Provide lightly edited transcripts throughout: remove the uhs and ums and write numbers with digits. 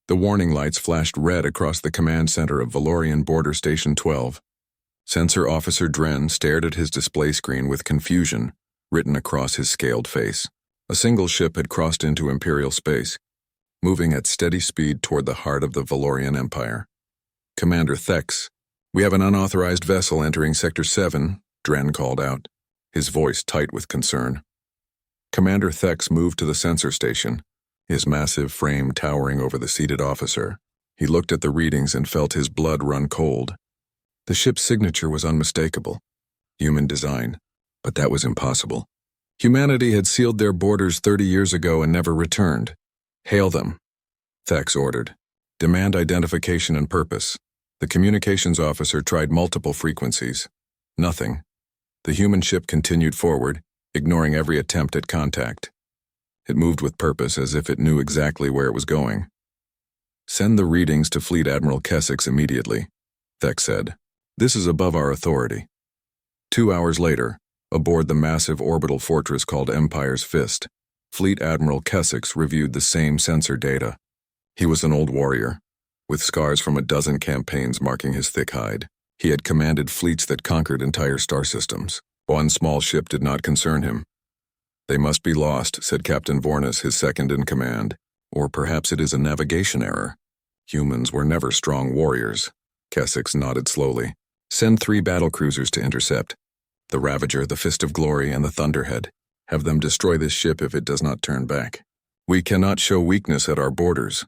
The warning lights flashed red across the command center of Valorian Border Station 12. Sensor Officer Dren stared at his display screen with confusion written across his scaled face. A single ship had crossed into Imperial space, moving at steady speed toward the heart of the Valorian Empire. Commander Thex, we have an unauthorized vessel entering Sector 7, Dren called out, his voice tight with concern. Commander Thex moved to the sensor station, his massive frame towering over the seated officer. He looked at the readings and felt his blood run cold. The ship's signature was unmistakable. Human design, but that was impossible. Humanity had sealed their borders 30 years ago and never returned. Hail them, Thex ordered. Demand identification and purpose. The communications officer tried multiple frequencies. Nothing. The human ship continued forward, ignoring every attempt at contact. It moved with purpose as if it knew exactly where it was going. Send the readings to Fleet Admiral Kessex immediately, Thex said. This is above our authority. 2 hours later, aboard the massive orbital fortress called Empire's Fist, Fleet Admiral Kessex reviewed the same sensor data. He was an old warrior, with scars from a dozen campaigns marking his thick hide. He had commanded fleets that conquered entire star systems. One small ship did not concern him. They must be lost, said Captain Vornis, his second in command. Or perhaps it is a navigation error. Humans were never strong warriors. Kessex nodded slowly. Send 3 battlecruisers to intercept. The Ravager, the Fist of Glory, and the Thunderhead. Have them destroy this ship if it does not turn back. We cannot show weakness at our borders.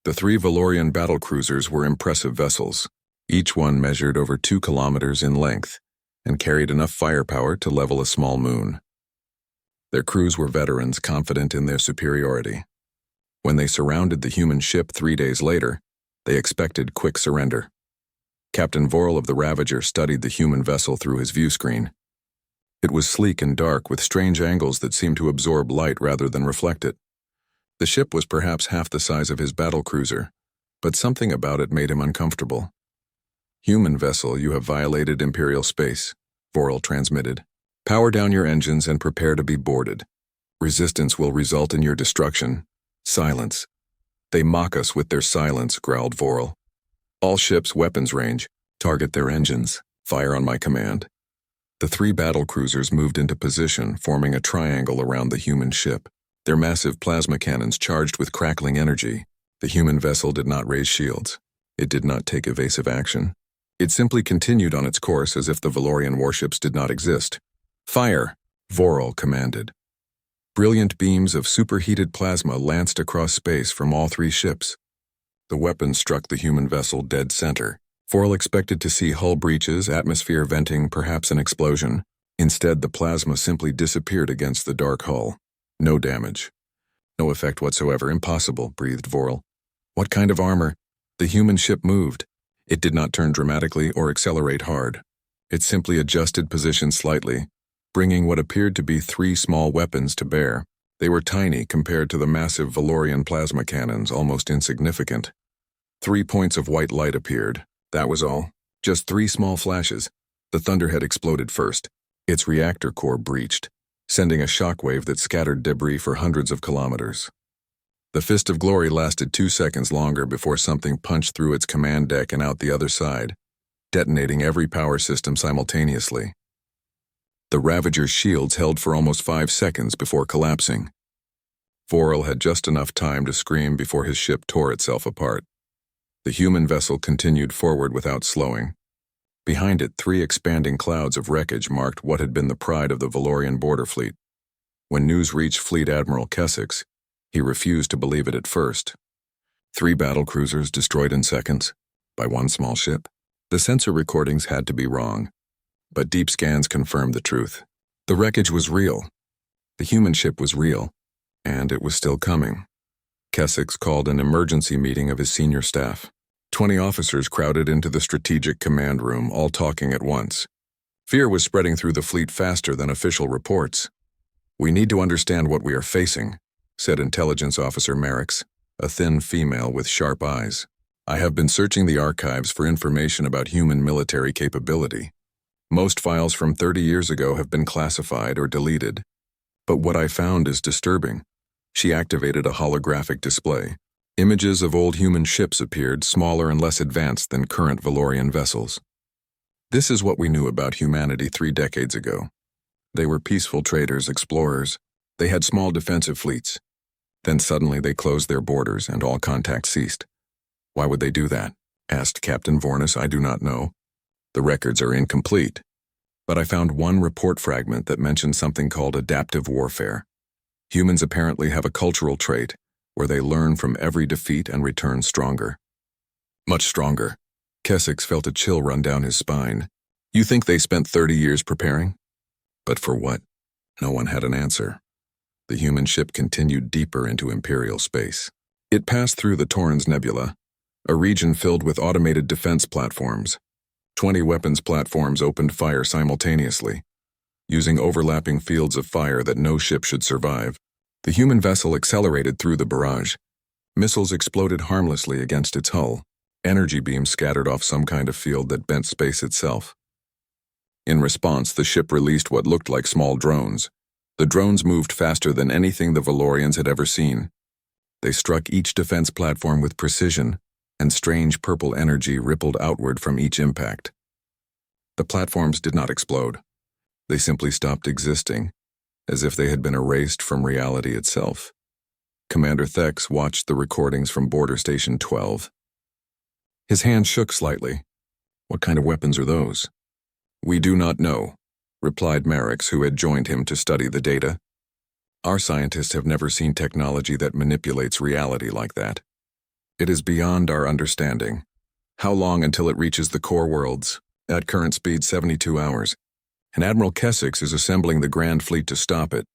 The 3 Valorian battlecruisers were impressive vessels. Each one measured over 2 kilometers in length and carried enough firepower to level a small moon. Their crews were veterans confident in their superiority. When they surrounded the human ship 3 days later, they expected quick surrender. Captain Vorl of the Ravager studied the human vessel through his view screen. It was sleek and dark with strange angles that seemed to absorb light rather than reflect it. The ship was perhaps half the size of his battlecruiser, but something about it made him uncomfortable. Human vessel, you have violated Imperial space, Vorl transmitted. Power down your engines and prepare to be boarded. Resistance will result in your destruction. Silence. They mock us with their silence, growled Vorl. All ships' weapons range. Target their engines. Fire on my command. The 3 battlecruisers moved into position, forming a triangle around the human ship. Their massive plasma cannons charged with crackling energy. The human vessel did not raise shields. It did not take evasive action. It simply continued on its course as if the Valorian warships did not exist. Fire, Vorl commanded. Brilliant beams of superheated plasma lanced across space from all 3 ships. The weapons struck the human vessel dead center. Vorl expected to see hull breaches, atmosphere venting, perhaps an explosion. Instead, the plasma simply disappeared against the dark hull. No damage. No effect whatsoever. Impossible, breathed Vorl. What kind of armor? The human ship moved. It did not turn dramatically or accelerate hard. It simply adjusted position slightly, bringing what appeared to be 3 small weapons to bear. They were tiny compared to the massive Valorian plasma cannons, almost insignificant. 3 points of white light appeared. That was all. Just 3 small flashes. The Thunderhead exploded first. Its reactor core breached, sending a shockwave that scattered debris for hundreds of kilometers. The Fist of Glory lasted 2 seconds longer before something punched through its command deck and out the other side, detonating every power system simultaneously. The Ravager's shields held for almost 5 seconds before collapsing. Vorl had just enough time to scream before his ship tore itself apart. The human vessel continued forward without slowing. Behind it, 3 expanding clouds of wreckage marked what had been the pride of the Valorian border fleet. When news reached Fleet Admiral Kessex, he refused to believe it at first. 3 battlecruisers destroyed in seconds, by 1 small ship. The sensor recordings had to be wrong, but deep scans confirmed the truth. The wreckage was real. The human ship was real, and it was still coming. Kessex called an emergency meeting of his senior staff. 20 officers crowded into the strategic command room, all talking at once. Fear was spreading through the fleet faster than official reports. We need to understand what we are facing, said Intelligence Officer Merrickx, a thin female with sharp eyes. I have been searching the archives for information about human military capability. Most files from 30 years ago have been classified or deleted. But what I found is disturbing. She activated a holographic display, Images of old human ships appeared, smaller and less advanced than current Valorian vessels. This is what we knew about humanity 3 decades ago. They were peaceful traders, explorers. They had small defensive fleets. Then suddenly they closed their borders and all contact ceased. Why would they do that? Asked Captain Vornis. I do not know. The records are incomplete. But I found one report fragment that mentioned something called adaptive warfare. Humans apparently have a cultural trait where they learn from every defeat and return stronger. Much stronger. Kessex felt a chill run down his spine. You think they spent 30 years preparing? But for what? No one had an answer. The human ship continued deeper into Imperial space. It passed through the Torrens Nebula, a region filled with automated defense platforms. 20 weapons platforms opened fire simultaneously, using overlapping fields of fire that no ship should survive. The human vessel accelerated through the barrage. Missiles exploded harmlessly against its hull. Energy beams scattered off some kind of field that bent space itself. In response, the ship released what looked like small drones. The drones moved faster than anything the Valorians had ever seen. They struck each defense platform with precision, and strange purple energy rippled outward from each impact. The platforms did not explode. They simply stopped existing, as if they had been erased from reality itself. Commander Thex watched the recordings from Border Station 12. His hand shook slightly. What kind of weapons are those? We do not know, replied Marix, who had joined him to study the data. Our scientists have never seen technology that manipulates reality like that. It is beyond our understanding. How long until it reaches the core worlds? At current speed, 72 hours. And Admiral Kessex is assembling the Grand Fleet to stop it.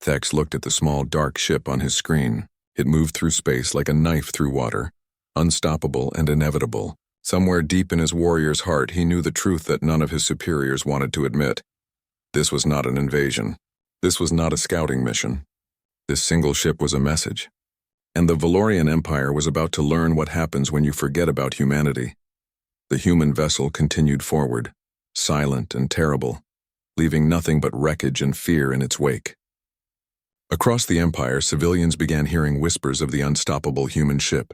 Thex looked at the small, dark ship on his screen. It moved through space like a knife through water, unstoppable and inevitable. Somewhere deep in his warrior's heart, he knew the truth that none of his superiors wanted to admit. This was not an invasion. This was not a scouting mission. This single ship was a message. And the Valorian Empire was about to learn what happens when you forget about humanity. The human vessel continued forward, silent and terrible, leaving nothing but wreckage and fear in its wake. Across the Empire, civilians began hearing whispers of the unstoppable human ship.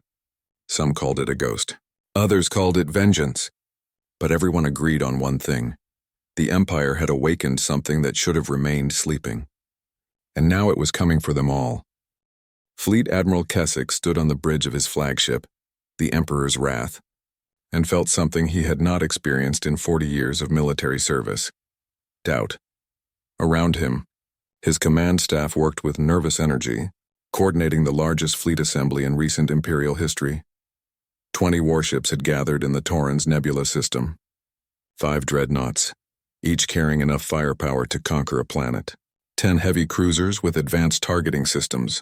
Some called it a ghost. Others called it vengeance. But everyone agreed on one thing. The Empire had awakened something that should have remained sleeping. And now it was coming for them all. Fleet Admiral Kessex stood on the bridge of his flagship, the Emperor's Wrath, and felt something he had not experienced in 40 years of military service: doubt. Around him, his command staff worked with nervous energy, coordinating the largest fleet assembly in recent Imperial history. 20 warships had gathered in the Torrens Nebula system. 5 dreadnoughts, each carrying enough firepower to conquer a planet. 10 heavy cruisers with advanced targeting systems.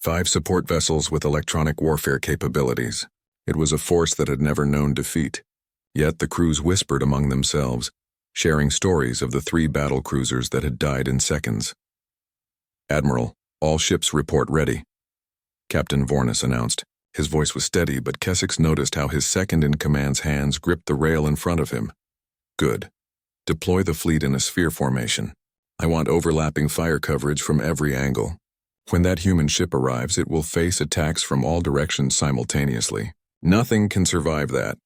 5 support vessels with electronic warfare capabilities. It was a force that had never known defeat. Yet the crews whispered among themselves, sharing stories of the 3 battle cruisers that had died in seconds. Admiral, all ships report ready, Captain Vornis announced. His voice was steady, but Kessex noticed how his second-in-command's hands gripped the rail in front of him. Good. Deploy the fleet in a sphere formation. I want overlapping fire coverage from every angle. When that human ship arrives, it will face attacks from all directions simultaneously. Nothing can survive that.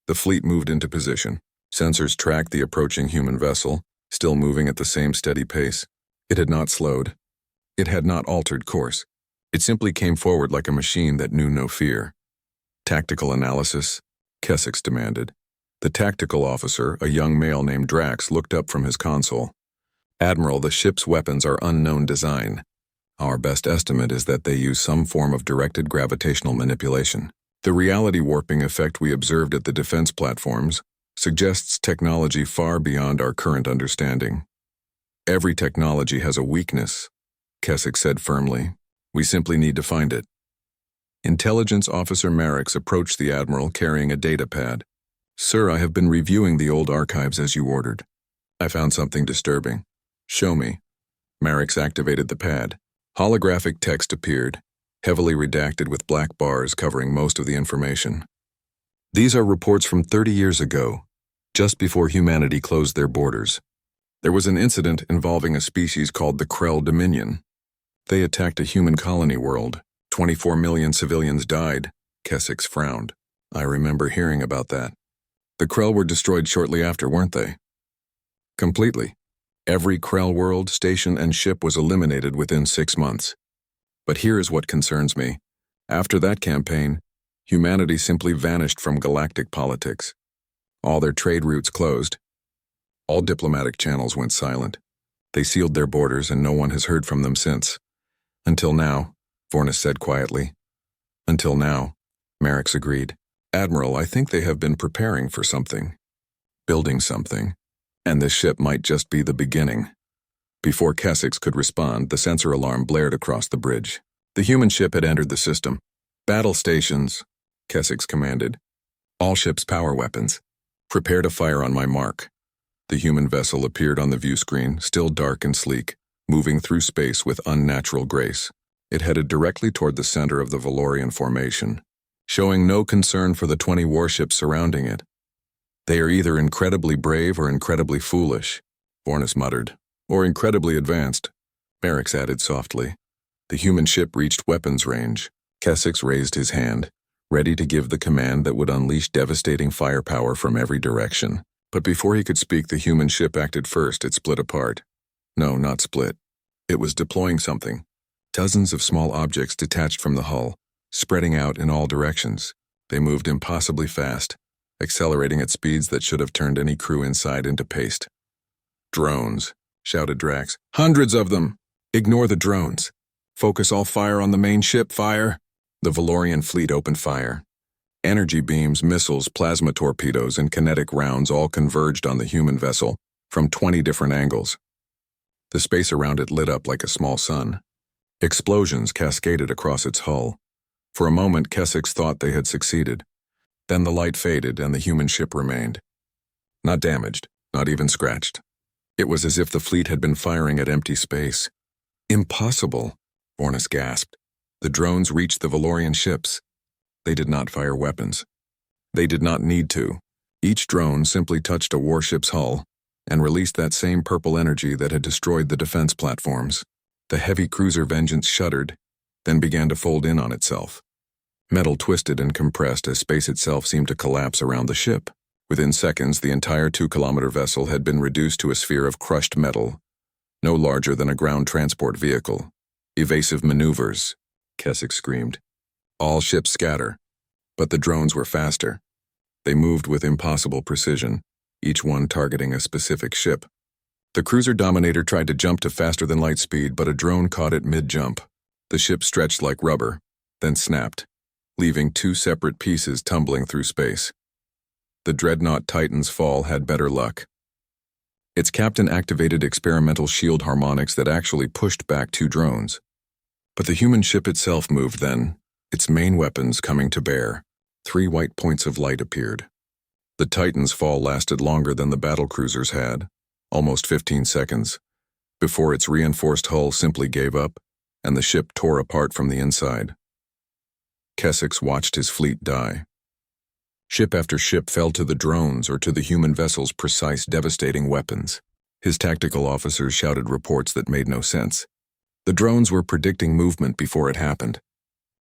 The fleet moved into position. Sensors tracked the approaching human vessel, still moving at the same steady pace. It had not slowed. It had not altered course. It simply came forward like a machine that knew no fear. Tactical analysis, Kessex demanded. The tactical officer, a young male named Drax, looked up from his console. Admiral, the ship's weapons are unknown design. Our best estimate is that they use some form of directed gravitational manipulation. The reality warping effect we observed at the defense platforms suggests technology far beyond our current understanding. Every technology has a weakness, Kessex said firmly. We simply need to find it. Intelligence Officer Marix approached the Admiral carrying a data pad. Sir, I have been reviewing the old archives as you ordered. I found something disturbing. Show me. Marix activated the pad. Holographic text appeared, heavily redacted with black bars covering most of the information. These are reports from 30 years ago, just before humanity closed their borders. There was an incident involving a species called the Krell Dominion. They attacked a human colony world. 24 million civilians died, Keswick frowned. I remember hearing about that. The Krell were destroyed shortly after, weren't they? Completely. Every Krell world, station, and ship was eliminated within 6 months. But here is what concerns me. After that campaign, humanity simply vanished from galactic politics. All their trade routes closed. All diplomatic channels went silent. They sealed their borders and no one has heard from them since. Until now, Vornis said quietly. Until now, Merrick's agreed. Admiral, I think they have been preparing for something. Building something. And this ship might just be the beginning. Before Keswick could respond, the sensor alarm blared across the bridge. The human ship had entered the system. Battle stations, Keswick commanded. All ships' power weapons. Prepare to fire on my mark. The human vessel appeared on the view screen, still dark and sleek, moving through space with unnatural grace. It headed directly toward the center of the Valorian formation, showing no concern for the 20 warships surrounding it. They are either incredibly brave or incredibly foolish, Vornis muttered. Or incredibly advanced, Merrick added softly. The human ship reached weapons range. Keswick raised his hand, ready to give the command that would unleash devastating firepower from every direction. But before he could speak, the human ship acted first. It split apart. No, not split. It was deploying something. Dozens of small objects detached from the hull, spreading out in all directions. They moved impossibly fast, accelerating at speeds that should have turned any crew inside into paste. Drones, shouted Drax. Hundreds of them! Ignore the drones. Focus all fire on the main ship, fire! The Valorian fleet opened fire. Energy beams, missiles, plasma torpedoes, and kinetic rounds all converged on the human vessel from 20 different angles. The space around it lit up like a small sun. Explosions cascaded across its hull. For a moment, Keswick thought they had succeeded. Then the light faded and the human ship remained. Not damaged, not even scratched. It was as if the fleet had been firing at empty space. Impossible, Vornis gasped. The drones reached the Valorian ships. They did not fire weapons. They did not need to. Each drone simply touched a warship's hull and released that same purple energy that had destroyed the defense platforms. The heavy cruiser Vengeance shuddered, then began to fold in on itself. Metal twisted and compressed as space itself seemed to collapse around the ship. Within seconds, the entire 2-kilometer vessel had been reduced to a sphere of crushed metal, no larger than a ground transport vehicle. Evasive maneuvers, Keswick screamed. All ships scatter, but the drones were faster. They moved with impossible precision, each one targeting a specific ship. The cruiser Dominator tried to jump to faster-than-light speed, but a drone caught it mid-jump. The ship stretched like rubber, then snapped, leaving 2 separate pieces tumbling through space. The dreadnought Titan's fall had better luck. Its captain activated experimental shield harmonics that actually pushed back 2 drones. But the human ship itself moved then, its main weapons coming to bear. 3 white points of light appeared. The Titan's fall lasted longer than the battlecruisers had, almost 15 seconds, before its reinforced hull simply gave up and the ship tore apart from the inside. Keswick watched his fleet die. Ship after ship fell to the drones or to the human vessel's precise, devastating weapons. His tactical officers shouted reports that made no sense. The drones were predicting movement before it happened.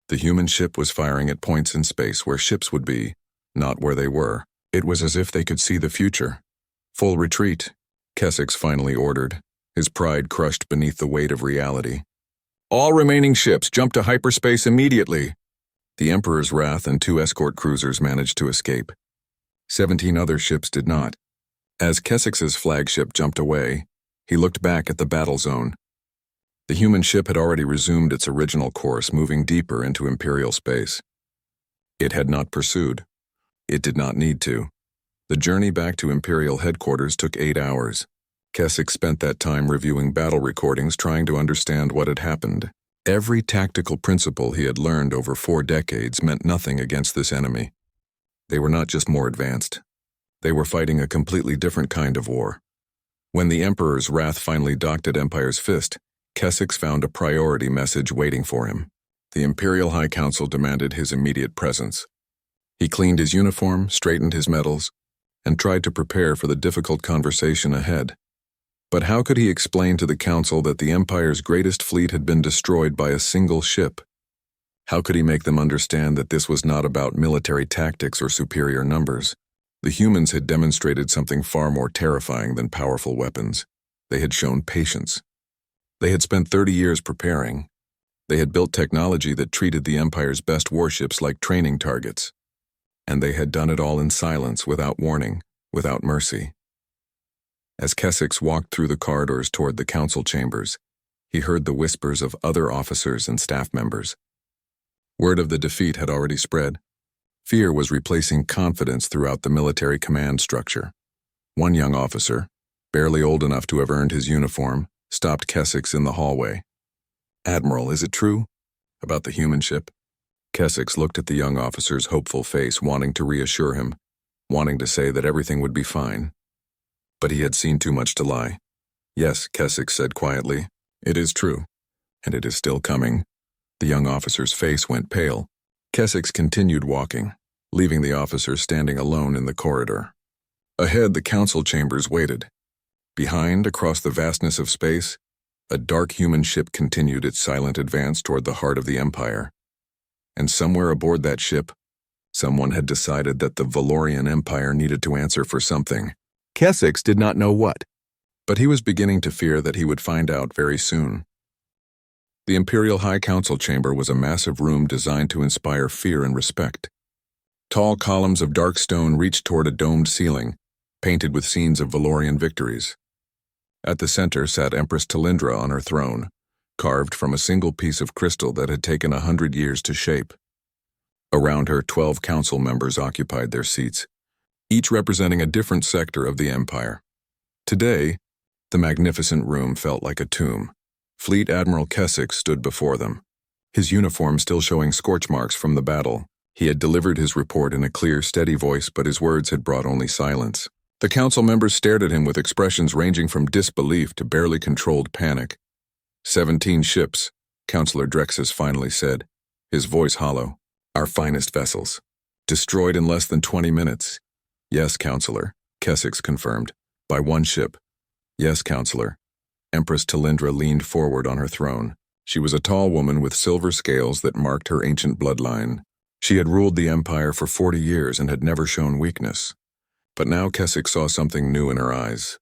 The human ship was firing at points in space where ships would be, not where they were. It was as if they could see the future. Full retreat, Keswick finally ordered, his pride crushed beneath the weight of reality. All remaining ships jump to hyperspace immediately. The Emperor's Wrath and 2 escort cruisers managed to escape. 17 other ships did not. As Keswick's flagship jumped away, he looked back at the battle zone. The human ship had already resumed its original course, moving deeper into Imperial space. It had not pursued. It did not need to. The journey back to Imperial headquarters took 8 hours. Keswick spent that time reviewing battle recordings, trying to understand what had happened. Every tactical principle he had learned over 4 decades meant nothing against this enemy. They were not just more advanced. They were fighting a completely different kind of war. When the Emperor's Wrath finally docked at Empire's Fist, Keswick found a priority message waiting for him. The Imperial High Council demanded his immediate presence. He cleaned his uniform, straightened his medals, and tried to prepare for the difficult conversation ahead. But how could he explain to the Council that the Empire's greatest fleet had been destroyed by a single ship? How could he make them understand that this was not about military tactics or superior numbers? The humans had demonstrated something far more terrifying than powerful weapons. They had shown patience. They had spent 30 years preparing. They had built technology that treated the Empire's best warships like training targets. And they had done it all in silence, without warning, without mercy. As Kessex walked through the corridors toward the council chambers, he heard the whispers of other officers and staff members. Word of the defeat had already spread. Fear was replacing confidence throughout the military command structure. One young officer, barely old enough to have earned his uniform, stopped Kessex in the hallway. "Admiral, is it true? About the human ship?" Kessex looked at the young officer's hopeful face, wanting to reassure him, wanting to say that everything would be fine. But he had seen too much to lie. "Yes," Kessex said quietly, "it is true, and it is still coming." The young officer's face went pale. Kessex continued walking, leaving the officer standing alone in the corridor. Ahead, the council chambers waited. Behind, across the vastness of space, a dark human ship continued its silent advance toward the heart of the Empire. And somewhere aboard that ship, someone had decided that the Valorian Empire needed to answer for something. Kessex did not know what, but he was beginning to fear that he would find out very soon. The Imperial High Council chamber was a massive room designed to inspire fear and respect. Tall columns of dark stone reached toward a domed ceiling, painted with scenes of Valorian victories. At the center sat Empress Talindra on her throne, carved from a single piece of crystal that had taken 100 years to shape. Around her, 12 council members occupied their seats, each representing a different sector of the Empire. Today, the magnificent room felt like a tomb. Fleet Admiral Kessex stood before them, his uniform still showing scorch marks from the battle. He had delivered his report in a clear, steady voice, but his words had brought only silence. The council members stared at him with expressions ranging from disbelief to barely controlled panic. 17 ships, Councillor Drexus finally said, his voice hollow. "Our finest vessels. Destroyed in less than 20 minutes. "Yes, Councillor," Kessex confirmed. "By one ship." "Yes, Councillor." Empress Talindra leaned forward on her throne. She was a tall woman with silver scales that marked her ancient bloodline. She had ruled the Empire for 40 years and had never shown weakness. But now Kessex saw something new in her eyes.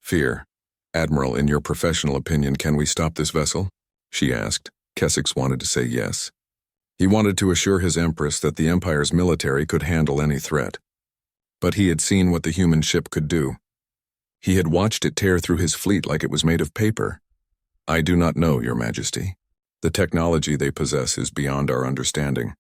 Fear. "Admiral, in your professional opinion, can we stop this vessel?" she asked. Kessex wanted to say yes. He wanted to assure his Empress that the Empire's military could handle any threat. But he had seen what the human ship could do. He had watched it tear through his fleet like it was made of paper. "I do not know, Your Majesty. The technology they possess is beyond our understanding.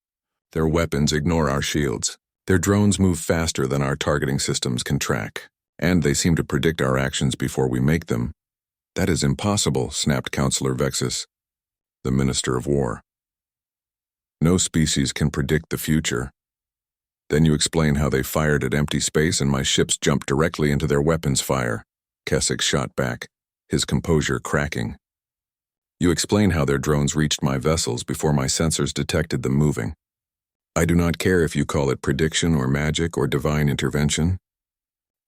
Their weapons ignore our shields. Their drones move faster than our targeting systems can track, and they seem to predict our actions before we make them." "That is impossible," snapped Councillor Vexus, the Minister of War. "No species can predict the future." "Then you explain how they fired at empty space and my ships jumped directly into their weapons fire," Kessex shot back, his composure cracking. "You explain how their drones reached my vessels before my sensors detected them moving. I do not care if you call it prediction or magic or divine intervention.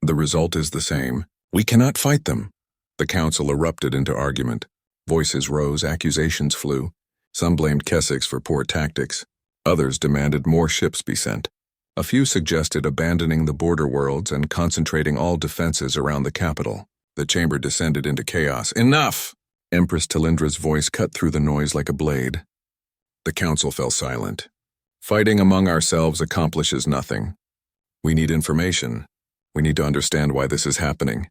The result is the same. We cannot fight them." The council erupted into argument. Voices rose, accusations flew. Some blamed Kessex for poor tactics. Others demanded more ships be sent. A few suggested abandoning the border worlds and concentrating all defenses around the capital. The chamber descended into chaos. "Enough!" Empress Talindra's voice cut through the noise like a blade. The council fell silent. "Fighting among ourselves accomplishes nothing. We need information. We need to understand why this is happening."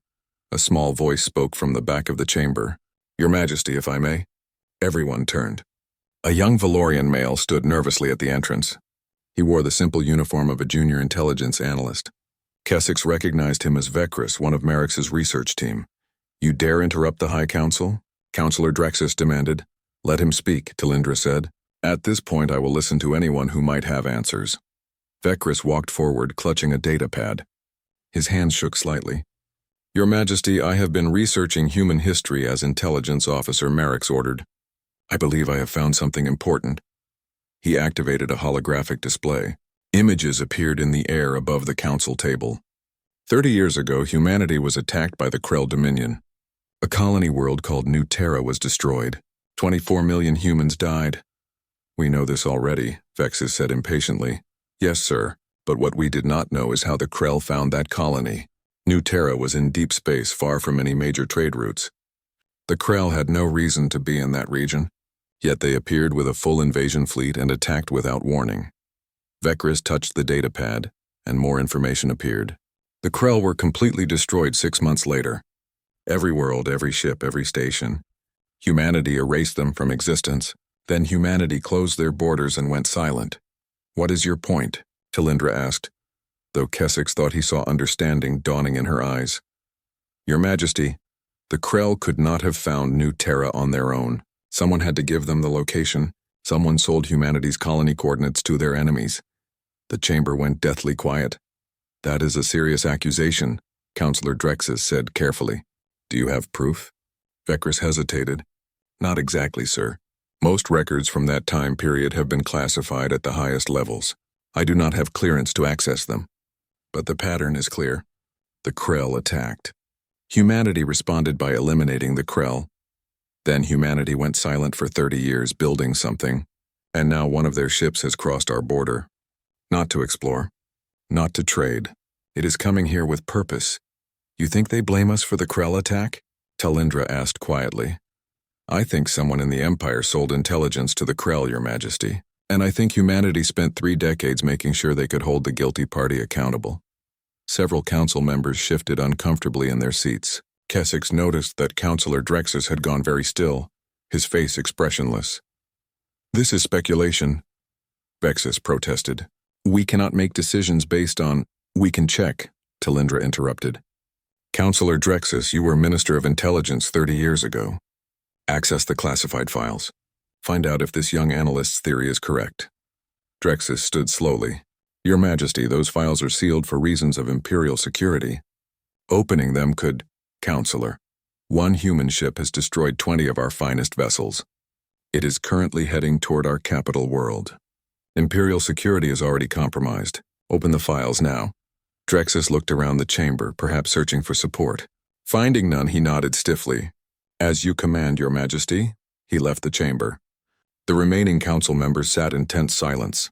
A small voice spoke from the back of the chamber. "Your Majesty, if I may." Everyone turned. A young Valorian male stood nervously at the entrance. He wore the simple uniform of a junior intelligence analyst. Kessex recognized him as Vecris, one of Merrix's research team. "You dare interrupt the High Council?" Councillor Drexus demanded. "Let him speak," Talindra said. "At this point I will listen to anyone who might have answers." Vecris walked forward, clutching a data pad. His hands shook slightly. "Your Majesty, I have been researching human history as Intelligence Officer Merrix ordered. I believe I have found something important." He activated a holographic display. Images appeared in the air above the council table. 30 years ago, humanity was attacked by the Krell Dominion. A colony world called New Terra was destroyed. 24 million humans died. We know this already, Vexus said impatiently. Yes, sir, but what we did not know is how the Krell found that colony. New Terra was in deep space far from any major trade routes. The Krell had no reason to be in that region, yet they appeared with a full invasion fleet and attacked without warning. Vecris touched the data pad, and more information appeared. The Krell were completely destroyed 6 months later. Every world, every ship, every station. Humanity erased them from existence. Then humanity closed their borders and went silent. What is your point? Talindra asked, though Kessex thought he saw understanding dawning in her eyes. Your Majesty, the Krell could not have found New Terra on their own. Someone had to give them the location. Someone sold humanity's colony coordinates to their enemies. The chamber went deathly quiet. That is a serious accusation, Counselor Drexus said carefully. Do you have proof? Vecris hesitated. Not exactly, sir. Most records from that time period have been classified at the highest levels. I do not have clearance to access them. But the pattern is clear. The Krell attacked. Humanity responded by eliminating the Krell. Then humanity went silent for 30 years building something, and now one of their ships has crossed our border. Not to explore, not to trade. It is coming here with purpose. You think they blame us for the Krell attack? Talindra asked quietly. I think someone in the Empire sold intelligence to the Krell, Your Majesty, and I think humanity spent 3 decades making sure they could hold the guilty party accountable. Several council members shifted uncomfortably in their seats. Kessex noticed that Counselor Drexus had gone very still, his face expressionless. This is speculation, Vexus protested. We cannot make decisions based on— We can check, Talindra interrupted. Counselor Drexus, you were Minister of Intelligence 30 years ago. Access the classified files. Find out if this young analyst's theory is correct. Drexus stood slowly. Your Majesty, those files are sealed for reasons of imperial security. Opening them could— Counselor, one human ship has destroyed 20 of our finest vessels. It is currently heading toward our capital world. Imperial security is already compromised. Open the files now. Drexus looked around the chamber, perhaps searching for support. Finding none, he nodded stiffly. As you command, Your Majesty. He left the chamber. The remaining council members sat in tense silence.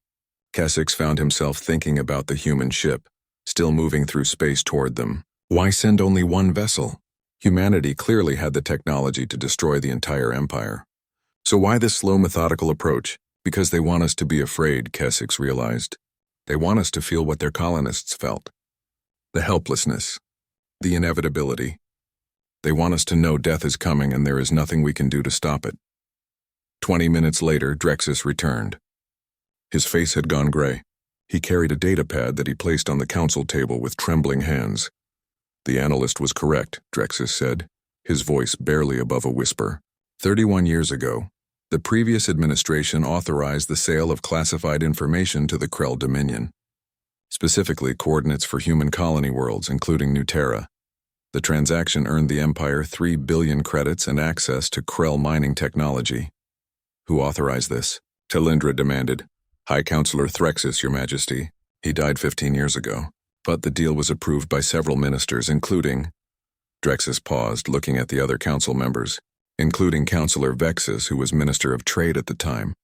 Kessex found himself thinking about the human ship, still moving through space toward them. Why send only one vessel? Humanity clearly had the technology to destroy the entire empire. So why this slow, methodical approach? Because they want us to be afraid, Kessex realized. They want us to feel what their colonists felt. The helplessness. The inevitability. They want us to know death is coming and there is nothing we can do to stop it. 20 minutes later, Drexus returned. His face had gone gray. He carried a data pad that he placed on the council table with trembling hands. The analyst was correct, Drexus said, his voice barely above a whisper. 31 years ago, the previous administration authorized the sale of classified information to the Krell Dominion, specifically coordinates for human colony worlds, including New Terra. The transaction earned the Empire 3 billion credits and access to Krell mining technology. Who authorized this? Talindra demanded. High Counselor Threxus, Your Majesty. He died 15 years ago. But the deal was approved by several ministers, including— Drexus paused, looking at the other council members, including Counselor Vexus, who was Minister of Trade at the time.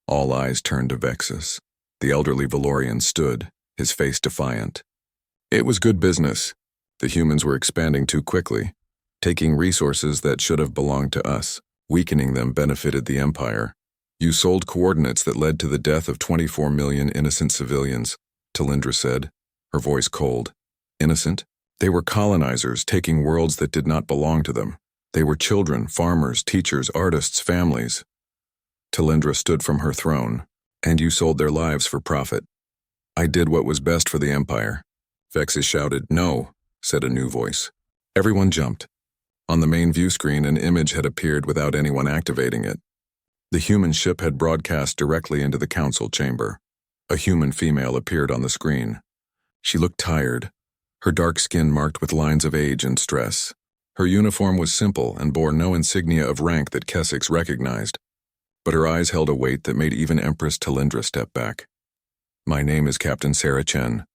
All eyes turned to Vexus. The elderly Valorian stood, his face defiant. It was good business. The humans were expanding too quickly, taking resources that should have belonged to us. Weakening them benefited the Empire. You sold coordinates that led to the death of 24 million innocent civilians, Talindra said, her voice cold. Innocent? They were colonizers taking worlds that did not belong to them. They were children, farmers, teachers, artists, families. Talindra stood from her throne. And you sold their lives for profit. I did what was best for the Empire. Vexus shouted, No, said a new voice. Everyone jumped. On the main view screen, an image had appeared without anyone activating it. The human ship had broadcast directly into the council chamber. A human female appeared on the screen. She looked tired, her dark skin marked with lines of age and stress. Her uniform was simple and bore no insignia of rank that Kessex recognized, but her eyes held a weight that made even Empress Talindra step back. My name is Captain Sarah Chen,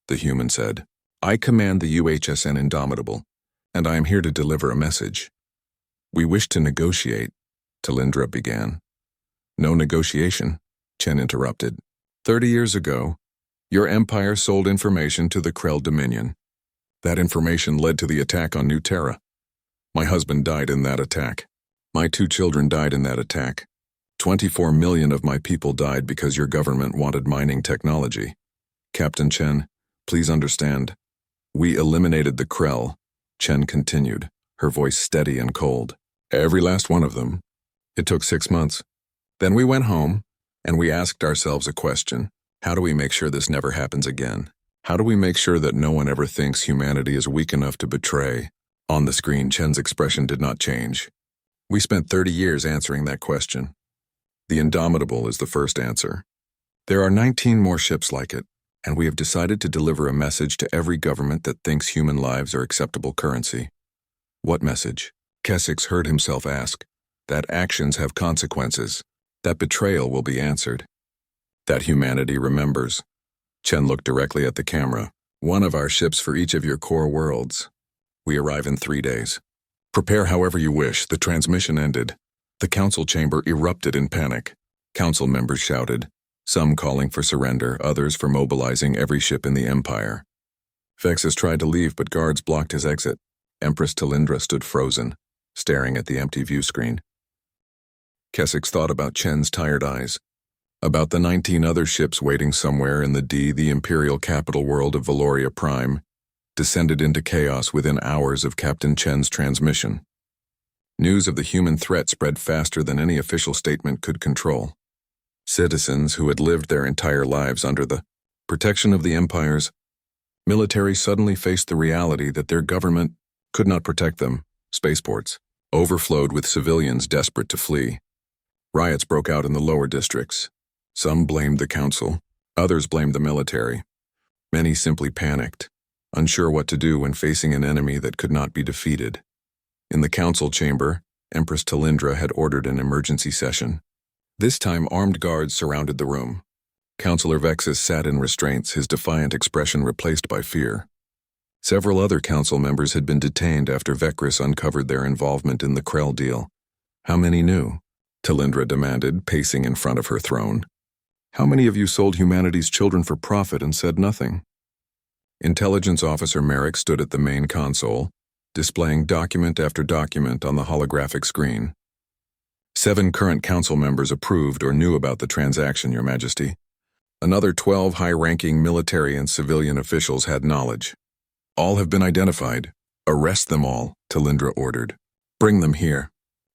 the human said. I command the UHSN Indomitable, and I am here to deliver a message. We wish to negotiate, Talindra began. No negotiation, Chen interrupted. 30 years ago, your empire sold information to the Krell Dominion. That information led to the attack on New Terra. My husband died in that attack. My 2 children died in that attack. 24 million of my people died because your government wanted mining technology. Captain Chen, please understand. We eliminated the Krell, Chen continued, her voice steady and cold. Every last one of them. It took 6 months. Then we went home, and we asked ourselves a question. How do we make sure this never happens again? How do we make sure that no one ever thinks humanity is weak enough to betray? On the screen, Chen's expression did not change. We spent 30 years answering that question. The Indomitable is the first answer. There are 19 more ships like it, and we have decided to deliver a message to every government that thinks human lives are acceptable currency. What message? Kesix heard himself ask. That actions have consequences. That betrayal will be answered. That humanity remembers. Chen looked directly at the camera. 1 of our ships for each of your core worlds. We arrive in 3 days. Prepare however you wish. The transmission ended. The council chamber erupted in panic. Council members shouted, some calling for surrender, others for mobilizing every ship in the Empire. Vexus tried to leave, but guards blocked his exit. Empress Talindra stood frozen, staring at the empty view screen. Kesix thought about Chen's tired eyes, about the 19 other ships waiting somewhere in the imperial capital world of Valoria Prime, descended into chaos within hours of Captain Chen's transmission. News of the human threat spread faster than any official statement could control. Citizens who had lived their entire lives under the protection of the Empire's military suddenly faced the reality that their government could not protect them. Spaceports overflowed with civilians desperate to flee. Riots broke out in the lower districts. Some blamed the council, others blamed the military. Many simply panicked, unsure what to do when facing an enemy that could not be defeated. In the council chamber, Empress Talindra had ordered an emergency session. This time, armed guards surrounded the room. Councillor Vexus sat in restraints, his defiant expression replaced by fear. Several other council members had been detained after Vecris uncovered their involvement in the Krell deal. How many knew? Talindra demanded, pacing in front of her throne. How many of you sold humanity's children for profit and said nothing? Intelligence Officer Merrick stood at the main console, displaying document after document on the holographic screen. 7 current council members approved or knew about the transaction, Your Majesty. Another 12 high-ranking military and civilian officials had knowledge. All have been identified. Arrest them all, Talindra ordered. Bring them here.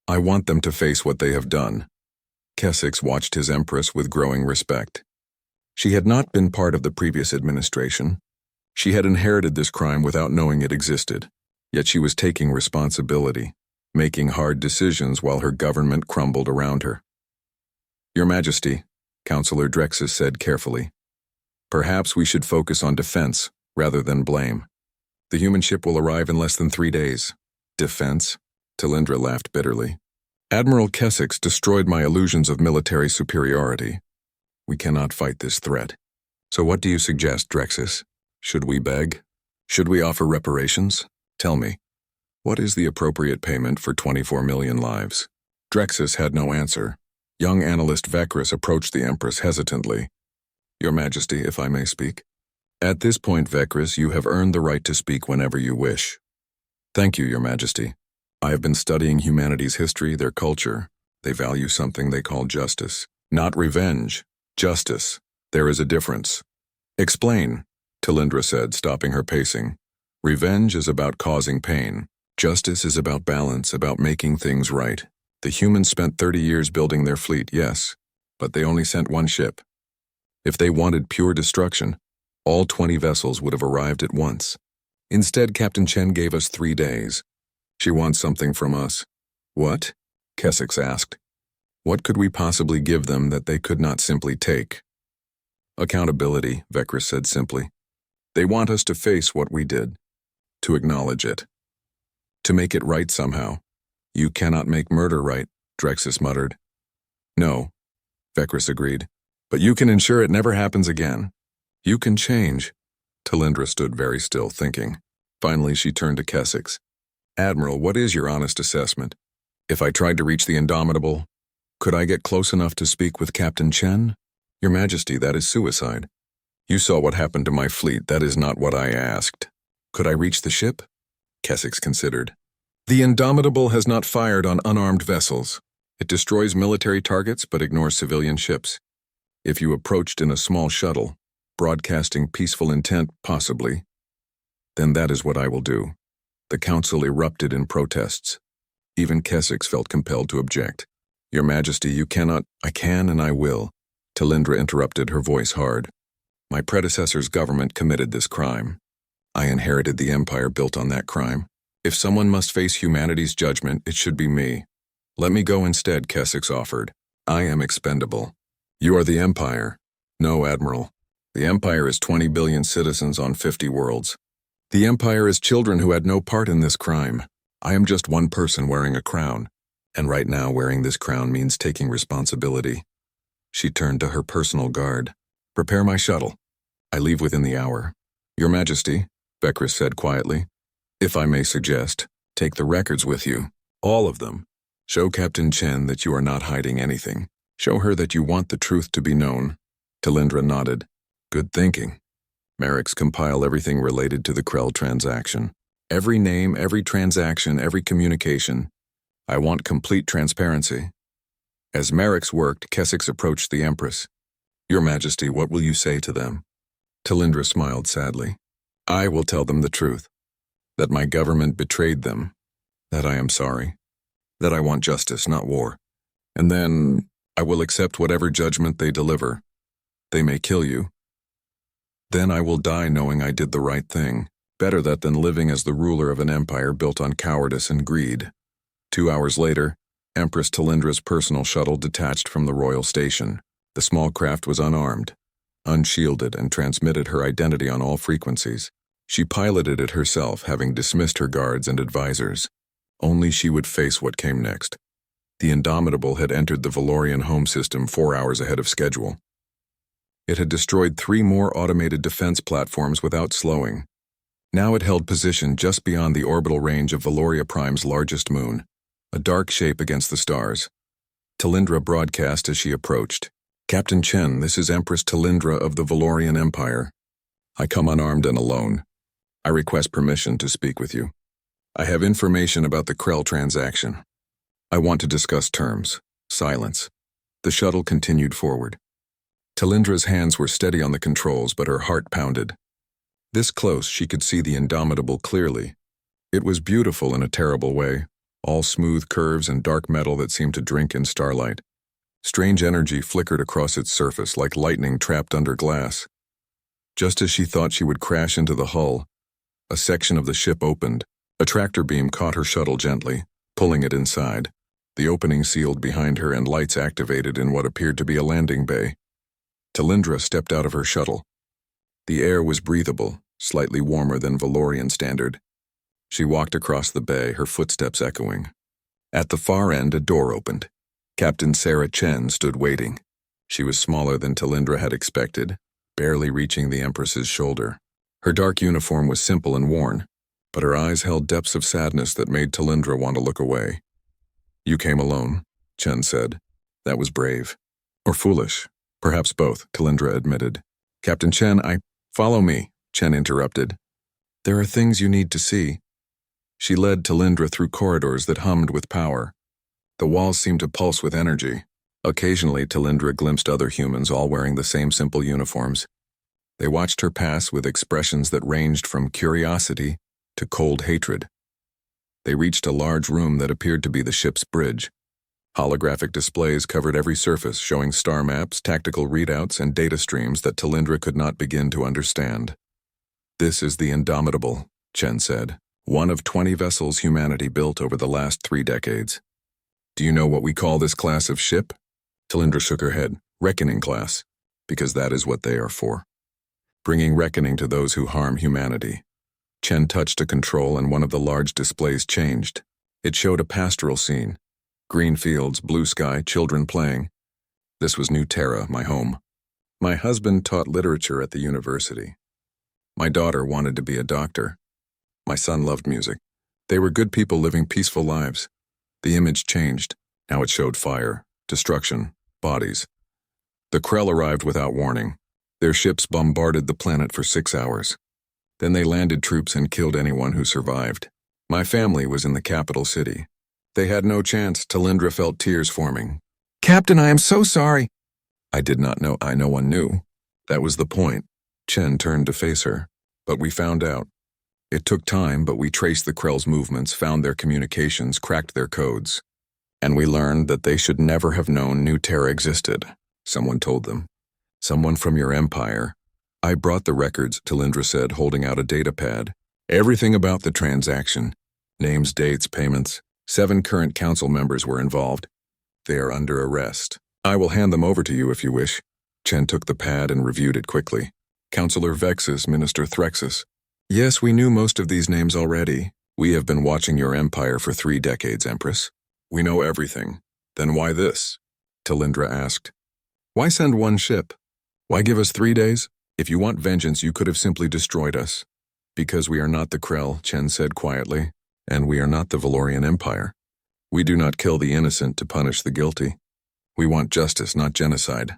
I want them to face what they have done. Kesix watched his empress with growing respect. She had not been part of the previous administration. She had inherited this crime without knowing it existed, yet she was taking responsibility, making hard decisions while her government crumbled around her. Your Majesty, Councillor Drexus said carefully, perhaps we should focus on defense rather than blame. The human ship will arrive in less than 3 days. Defense? Talindra laughed bitterly. Admiral Kesix destroyed my illusions of military superiority. We cannot fight this threat. So what do you suggest, Drexus? Should we beg? Should we offer reparations? Tell me, what is the appropriate payment for 24 million lives? Drexus had no answer. Young analyst Vecris approached the Empress hesitantly. Your Majesty, if I may speak. At this point, Vecris, you have earned the right to speak whenever you wish. Thank you, Your Majesty. I have been studying humanity's history, their culture. They value something they call justice. Not revenge. Justice. There is a difference. Explain, Talindra said, stopping her pacing. Revenge is about causing pain. Justice is about balance, about making things right. The humans spent 30 years building their fleet, yes, but they only sent 1 ship. If they wanted pure destruction, all 20 vessels would have arrived at once. Instead, Captain Chen gave us 3 days. She wants something from us. What? Kesix asked. What could we possibly give them that they could not simply take? Accountability, Vecris said simply. They want us to face what we did, to acknowledge it, to make it right somehow. You cannot make murder right, Drexus muttered. No, Vecris agreed, but you can ensure it never happens again. You can change. Talindra stood very still, thinking. Finally, she turned to Kesix. Admiral, what is your honest assessment? If I tried to reach the Indomitable, Could I get close enough to speak with Captain Chen? Your Majesty, that is suicide. You saw what happened to my fleet. That is not what I asked. Could I reach the ship? Kessex considered. The Indomitable has not fired on unarmed vessels. It destroys military targets but ignores civilian ships. If you approached in a small shuttle, broadcasting peaceful intent, possibly, then that is what I will do. The council erupted in protests. Even Kessex felt compelled to object. Your Majesty, you cannot— I can and I will. Talindra interrupted, her voice hard. My predecessor's government committed this crime. I inherited the empire built on that crime. If someone must face humanity's judgment, it should be me. Let me go instead, Kessex offered. I am expendable. You are the Empire. No, Admiral. The Empire is 20 billion citizens on 50 worlds. The Empire is children who had no part in this crime. I am just one person wearing a crown. And right now, wearing this crown means taking responsibility. She turned to her personal guard. Prepare my shuttle. I leave within the hour. Your Majesty, Bekris said quietly, if I may suggest, take the records with you. All of them. Show Captain Chen that you are not hiding anything. Show her that you want the truth to be known. Talindra nodded. Good thinking. Merrick's compile everything related to the Krell transaction. Every name, every transaction, every communication. I want complete transparency. As Merrick's worked, Kessex approached the Empress. Your Majesty, what will you say to them? Talindra smiled sadly. I will tell them the truth. That my government betrayed them. That I am sorry. That I want justice, not war. And then I will accept whatever judgment they deliver. They may kill you. Then I will die knowing I did the right thing. Better that than living as the ruler of an empire built on cowardice and greed. 2 hours later, Empress Talindra's personal shuttle detached from the royal station. The small craft was unarmed, unshielded, and transmitted her identity on all frequencies. She piloted it herself, having dismissed her guards and advisors. Only she would face what came next. The Indomitable had entered the Valorian home system 4 hours ahead of schedule. It had destroyed 3 more automated defense platforms without slowing. Now it held position just beyond the orbital range of Valoria Prime's largest moon, a dark shape against the stars. Talindra broadcast as she approached. Captain Chen, this is Empress Talindra of the Valorian Empire. I come unarmed and alone. I request permission to speak with you. I have information about the Krell transaction. I want to discuss terms. Silence. The shuttle continued forward. Talindra's hands were steady on the controls, but her heart pounded. This close, she could see the Indomitable clearly. It was beautiful in a terrible way, all smooth curves and dark metal that seemed to drink in starlight. Strange energy flickered across its surface like lightning trapped under glass. Just as she thought she would crash into the hull, a section of the ship opened. A tractor beam caught her shuttle gently, pulling it inside. The opening sealed behind her and lights activated in what appeared to be a landing bay. Talindra stepped out of her shuttle. The air was breathable, slightly warmer than Valorian standard. She walked across the bay, her footsteps echoing. At the far end, a door opened. Captain Sarah Chen stood waiting. She was smaller than Talindra had expected, barely reaching the Empress's shoulder. Her dark uniform was simple and worn, but her eyes held depths of sadness that made Talindra want to look away. You came alone, Chen said. That was brave. Or foolish. Perhaps both, Talindra admitted. Captain Chen, Follow me, Chen interrupted. There are things you need to see. She led Talindra through corridors that hummed with power. The walls seemed to pulse with energy. Occasionally, Talindra glimpsed other humans all wearing the same simple uniforms. They watched her pass with expressions that ranged from curiosity to cold hatred. They reached a large room that appeared to be the ship's bridge. Holographic displays covered every surface, showing star maps, tactical readouts, and data streams that Talindra could not begin to understand. This is the Indomitable, Chen said, one of 20 vessels humanity built over the last 3 decades. Do you know what we call this class of ship? Talindra shook her head. Reckoning class, because that is what they are for. Bringing reckoning to those who harm humanity. Chen touched a control and one of the large displays changed. It showed a pastoral scene. Green fields, blue sky, children playing. This was New Terra, my home. My husband taught literature at the university. My daughter wanted to be a doctor. My son loved music. They were good people living peaceful lives. The image changed. Now it showed fire, destruction, bodies. The Krell arrived without warning. Their ships bombarded the planet for 6 hours. Then they landed troops and killed anyone who survived. My family was in the capital city. They had no chance. Talindra felt tears forming. Captain, I am so sorry. I did not know. No one knew. That was the point. Chen turned to face her. But we found out. It took time, but we traced the Krell's movements, found their communications, cracked their codes. And we learned that they should never have known New Terra existed. Someone told them. Someone from your empire. I brought the records, Talindra said, holding out a data pad. Everything about the transaction. Names, dates, payments. 7 current council members were involved. They are under arrest. I will hand them over to you if you wish. Chen took the pad and reviewed it quickly. Councillor Vexus, Minister Threxus. Yes, we knew most of these names already. We have been watching your empire for 3 decades, Empress. We know everything. Then why this? Talindra asked. Why send 1 ship? Why give us 3 days? If you want vengeance, you could have simply destroyed us. Because we are not the Krell, Chen said quietly, and we are not the Valorian Empire. We do not kill the innocent to punish the guilty. We want justice, not genocide.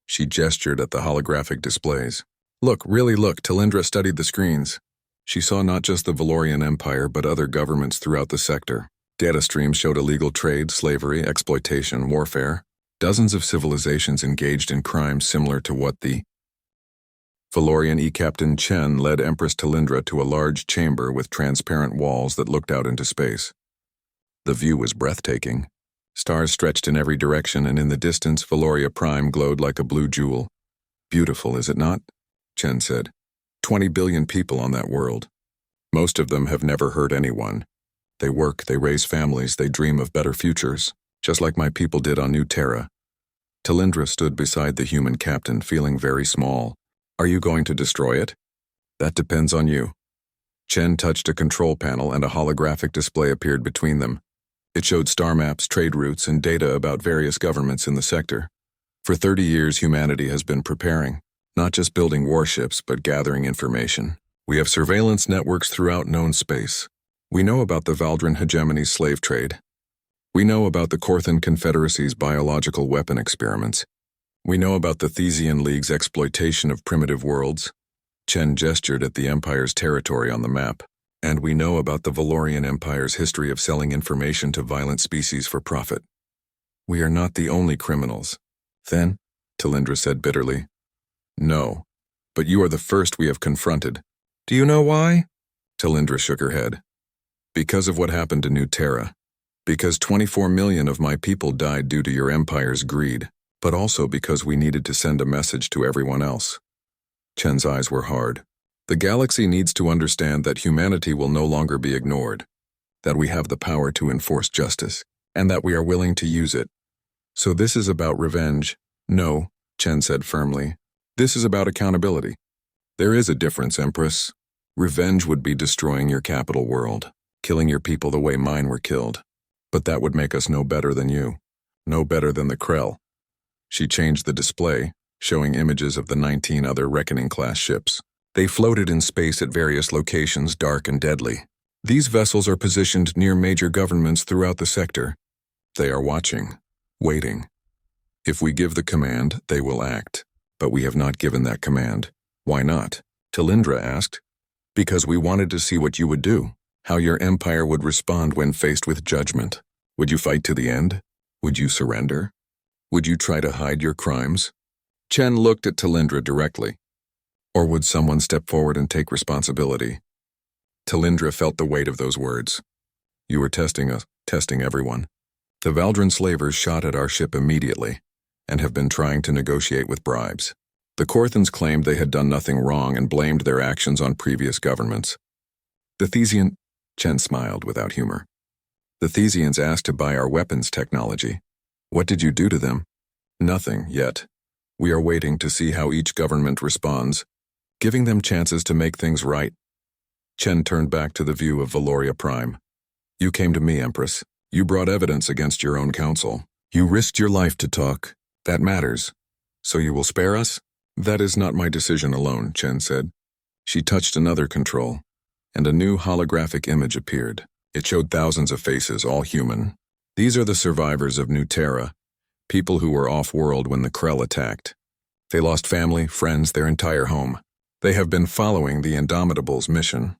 She gestured at the holographic displays. Look, really look, Talindra studied the screens. She saw not just the Valorian Empire, but other governments throughout the sector. Data streams showed illegal trade, slavery, exploitation, warfare. Dozens of civilizations engaged in crimes similar to what the Valorian E-Captain Chen led Empress Talindra to a large chamber with transparent walls that looked out into space. The view was breathtaking. Stars stretched in every direction, and in the distance, Valoria Prime glowed like a blue jewel. Beautiful, is it not? Chen said. 20 billion people on that world. Most of them have never hurt anyone. They work, they raise families, they dream of better futures, just like my people did on New Terra. Talindra stood beside the human captain, feeling very small. Are you going to destroy it? That depends on you. Chen touched a control panel and a holographic display appeared between them. It showed star maps, trade routes, and data about various governments in the sector. For 30 years, humanity has been preparing, not just building warships, but gathering information. We have surveillance networks throughout known space. We know about the Valdran hegemony's slave trade. We know about the Corthan Confederacy's biological weapon experiments. We know about the Thesian League's exploitation of primitive worlds. Chen gestured at the Empire's territory on the map. And we know about the Valorian Empire's history of selling information to violent species for profit. We are not the only criminals. Then, Talindra said bitterly. No, but you are the first we have confronted. Do you know why? Talindra shook her head. Because of what happened to New Terra. Because 24 million of my people died due to your empire's greed, but also because we needed to send a message to everyone else. Chen's eyes were hard. The galaxy needs to understand that humanity will no longer be ignored, that we have the power to enforce justice, and that we are willing to use it. So this is about revenge. No, Chen said firmly. This is about accountability. There is a difference, Empress. Revenge would be destroying your capital world, killing your people the way mine were killed. But that would make us no better than you, no better than the Krell. She changed the display, showing images of the 19 other Reckoning-class ships. They floated in space at various locations, dark and deadly. These vessels are positioned near major governments throughout the sector. They are watching, waiting. If we give the command, they will act. But we have not given that command. Why not? Talindra asked. Because we wanted to see what you would do, how your empire would respond when faced with judgment. Would you fight to the end? Would you surrender? Would you try to hide your crimes? Chen looked at Talindra directly. Or would someone step forward and take responsibility? Talindra felt the weight of those words. You were testing us, testing everyone. The Valdran slavers shot at our ship immediately, and have been trying to negotiate with bribes. The Corthans claimed they had done nothing wrong and blamed their actions on previous governments. The Thesian, Chen smiled without humor. The Thesians asked to buy our weapons technology. What did you do to them? Nothing, yet. We are waiting to see how each government responds, giving them chances to make things right. Chen turned back to the view of Valoria Prime. You came to me, Empress. You brought evidence against your own council. You risked your life to talk. That matters. So you will spare us? That is not my decision alone, Chen said. She touched another control, and a new holographic image appeared. It showed thousands of faces, all human. These are the survivors of New Terra, People who were off-world when the Krell attacked. They lost family, friends, their entire home. They have been following the Indomitable's mission.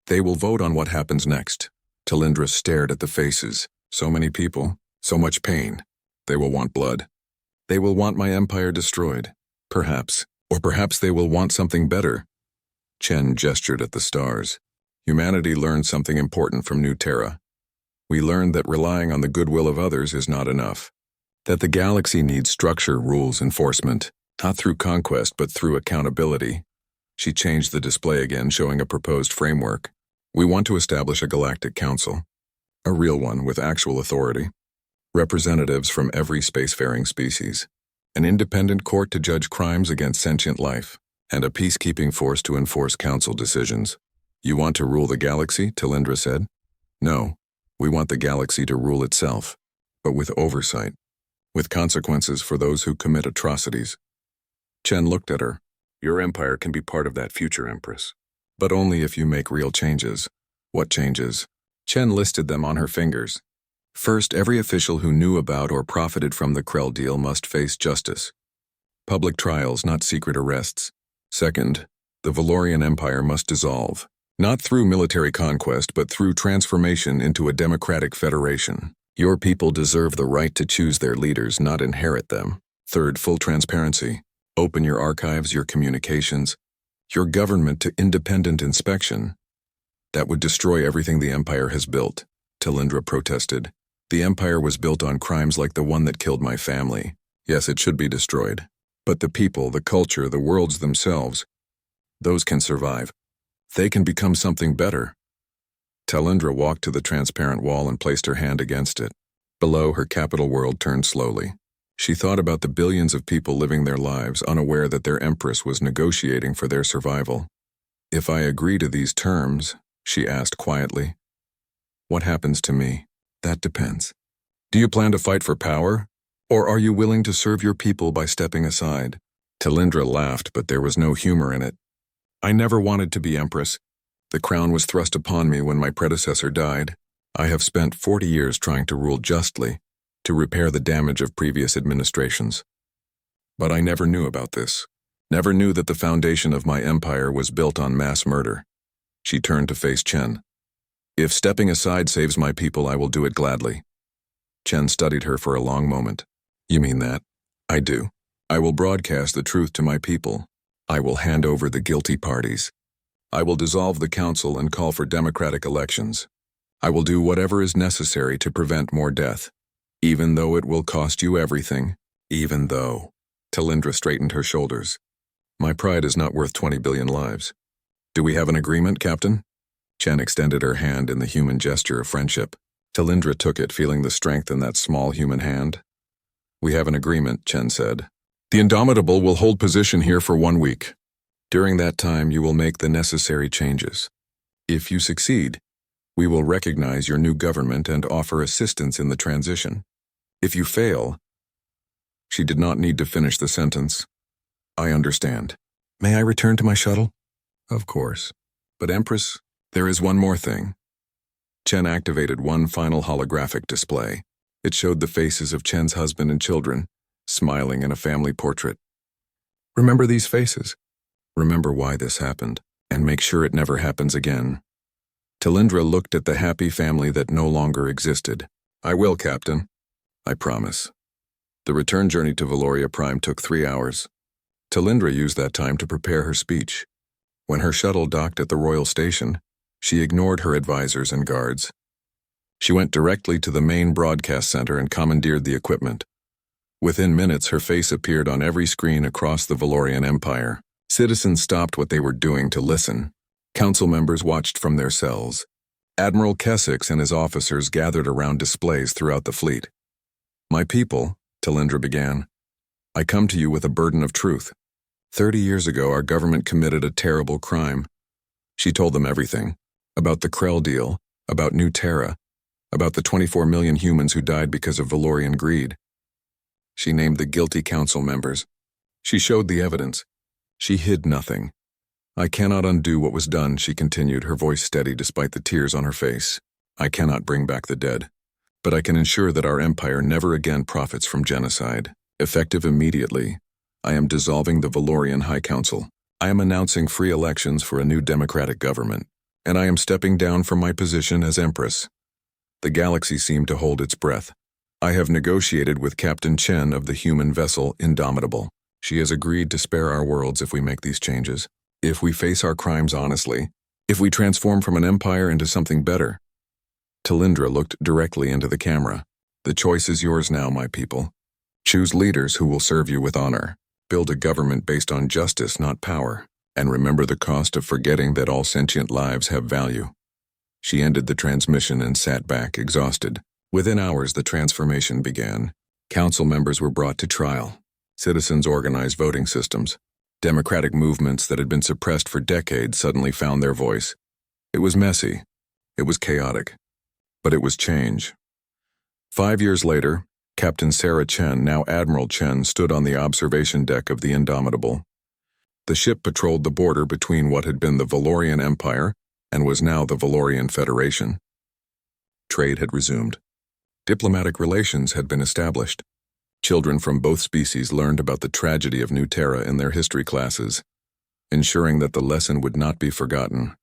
They will vote on what happens next. Talindra stared at the faces. So many people, so much pain. They will want blood. They will want my empire destroyed. Perhaps. Or perhaps they will want something better. Chen gestured at the stars. Humanity learned something important from New Terra. We learned that relying on the goodwill of others is not enough. That the galaxy needs structure, rules, enforcement, not through conquest but through accountability. She changed the display again, showing a proposed framework. We want to establish a galactic council. A real one with actual authority. Representatives from every spacefaring species. An independent court to judge crimes against sentient life. And a peacekeeping force to enforce council decisions. You want to rule the galaxy? Talindra said. No, we want the galaxy to rule itself, but with oversight. With consequences for those who commit atrocities. Chen looked at her. Your empire can be part of that future, Empress. But only if you make real changes. What changes? Chen listed them on her fingers. First, every official who knew about or profited from the Krell deal must face justice. Public trials, not secret arrests. Second, the Valorian Empire must dissolve. Not through military conquest, but through transformation into a democratic federation. Your people deserve the right to choose their leaders, not inherit them. Third, full transparency. Open your archives, your communications, your government to independent inspection. That would destroy everything the Empire has built, Talindra protested. The Empire was built on crimes like the one that killed my family. Yes, it should be destroyed. But the people, the culture, the worlds themselves, those can survive. They can become something better. Talindra walked to the transparent wall and placed her hand against it. Below, her capital world turned slowly. She thought about the billions of people living their lives, unaware that their empress was negotiating for their survival. If I agree to these terms, she asked quietly, what happens to me? That depends. Do you plan to fight for power? Or are you willing to serve your people by stepping aside? Talindra laughed, but there was no humor in it. I never wanted to be empress. The crown was thrust upon me when my predecessor died. I have spent 40 years trying to rule justly, to repair the damage of previous administrations. But I never knew about this. Never knew that the foundation of my empire was built on mass murder. She turned to face Chen. If stepping aside saves my people, I will do it gladly. Chen studied her for a long moment. You mean that? I do. I will broadcast the truth to my people. I will hand over the guilty parties. I will dissolve the council and call for democratic elections. I will do whatever is necessary to prevent more death, even though it will cost you everything, even though. Talindra straightened her shoulders. My pride is not worth 20 billion lives. Do we have an agreement, Captain? Chen extended her hand in the human gesture of friendship. Talindra took it, feeling the strength in that small human hand. We have an agreement, Chen said. The Indomitable will hold position here for 1 week. During that time, you will make the necessary changes. If you succeed, we will recognize your new government and offer assistance in the transition. If you fail, she did not need to finish the sentence. I understand. May I return to my shuttle? Of course. But Empress, there is one more thing. Chen activated one final holographic display. It showed the faces of Chen's husband and children, smiling in a family portrait. Remember these faces. Remember why this happened, and make sure it never happens again. Talindra looked at the happy family that no longer existed. I will, Captain. I promise. The return journey to Valoria Prime took 3 hours. Talindra used that time to prepare her speech. When her shuttle docked at the royal station, she ignored her advisors and guards. She went directly to the main broadcast center and commandeered the equipment. Within minutes, her face appeared on every screen across the Valorian Empire. Citizens stopped what they were doing to listen. Council members watched from their cells. Admiral Kessex and his officers gathered around displays throughout the fleet. My people, Talindra began, I come to you with a burden of truth. 30 years ago, our government committed a terrible crime. She told them everything. About the Krell deal, about New Terra, about the 24 million humans who died because of Valorian greed. She named the guilty council members. She showed the evidence. She hid nothing. I cannot undo what was done, she continued, her voice steady despite the tears on her face. I cannot bring back the dead. but I can ensure that our empire never again profits from genocide. Effective immediately, I am dissolving the Valorian High Council. I am announcing free elections for a new democratic government, and I am stepping down from my position as Empress. The galaxy seemed to hold its breath. I have negotiated with Captain Chen of the human vessel Indomitable. She has agreed to spare our worlds if we make these changes, if we face our crimes honestly, if we transform from an empire into something better. Talindra looked directly into the camera. The choice is yours now, my people. Choose leaders who will serve you with honor. Build a government based on justice, not power. And remember the cost of forgetting that all sentient lives have value. She ended the transmission and sat back, exhausted. Within hours, the transformation began. Council members were brought to trial. Citizens organized voting systems. Democratic movements that had been suppressed for decades suddenly found their voice. It was messy. It was chaotic. But it was change. 5 years later, Captain Sarah Chen, now Admiral Chen, stood on the observation deck of the Indomitable. The ship patrolled the border between what had been the Valorian Empire and was now the Valorian Federation. Trade had resumed. Diplomatic relations had been established. Children from both species learned about the tragedy of New Terra in their history classes, ensuring that the lesson would not be forgotten.